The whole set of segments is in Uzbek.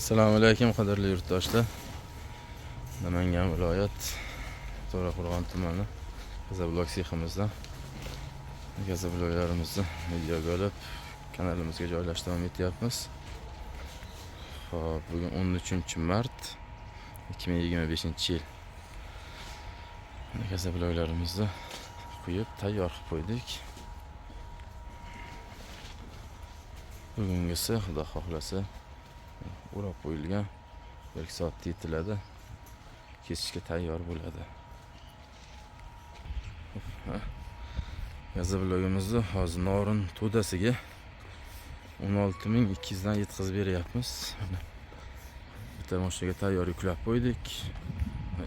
Assalomu alaykum qadrli yurtdoshlar. Namangan viloyat To'raqo'rg'on tumani Gazablok seximizdan gazabloklarimizni videoga olib kanalimizga joylashtirib etyapmiz. Xo'p, bugun 13-mart 2025-yil. Gazabloklarimizni quyib tayyor qilib qo'ydik. Bugungisi xudo xohlasa o'rab qo'yilgan 1 soatda yetiladi. Kesishga tayyor bo'ladi. Gazablogimizni hozir Norin to'dasiga 16.200 dan yetkazib beryapmiz. Bitta mashinaga tayyor yuklab qo'ydik.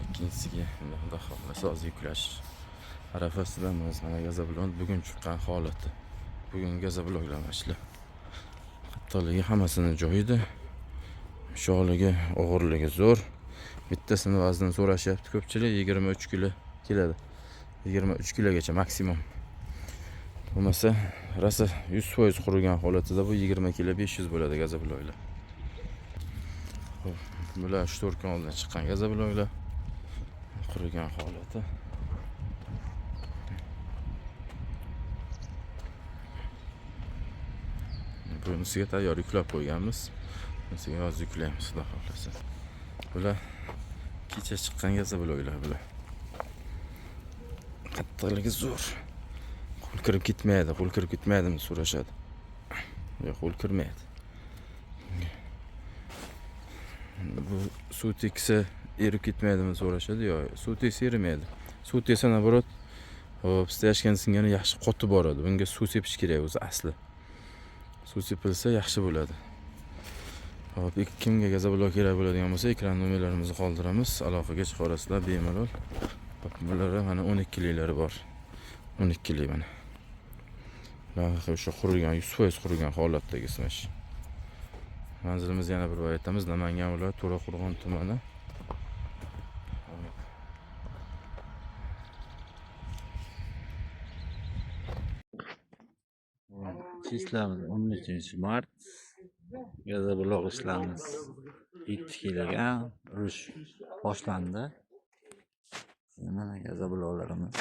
Ikkinchisiga xudo xohlasa hozir yuklash arafasidamiz. Mana Gazablok bugun chiqqan holati. Bugun Gazabloklar mashina qattoligi hammasini joyida. Sho'ligi, og'irligi zo'r. Bittasini vaznini so'rashyapti ko'pchilik, 23 kilo keladi. 23 kilogacha maksimum. Bo'lmasa, rasa 100% qurigan holatida bu 20 kilo 500 bo'ladi Gazabloklar. Xo'p, bular 4 kun oldin chiqqan Gazabloklar. Qurigan holati. Bunisiga tayyor yuklab qo'yganmiz. Bunisiga hozir yuklaymiz, xudo xohlasa. Bular kecha chiqqan Gazabloklar bular. Qattiqligi zo'r. Qo'l kirib ketmaydimi so'rashadi. Yo'q, qo'l kirmaydi. Bu suv teksa erib ketmaydimi so'rashadi. Yo'q, suv teksa erimaydi. Suv teksa naborot, hop, stashkan singani yaxshi qotib boradi. Bunga suv sepish kerak o'zi asli. Suv sepilsa yaxshi bo'ladi. Hop, kimga Gazablok kerak bo'ladigan bo'lsa, ekran nomerlarimizni qoldiramiz. Aloqaga chiqarasizlar bemalol. Hop, bular mana 12 liklari bor. 12 lik mana. Loyiha o'sha qurilgan, 100% qurilgan holatdagi smash. Manzilimiz yana bir bor aytamiz, Namangan viloyat To'raqo'rg'on tumani. Ishlamiz 13-mart. Gazablok ishlarimiz 7 kiloga urush boshlandi. Mana Gazabloklarimiz.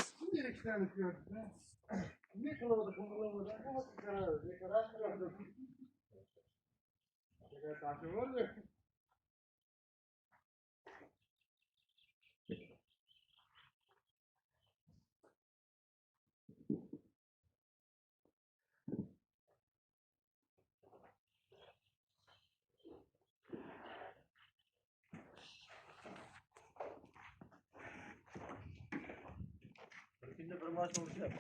Şimdi bir maç olacak.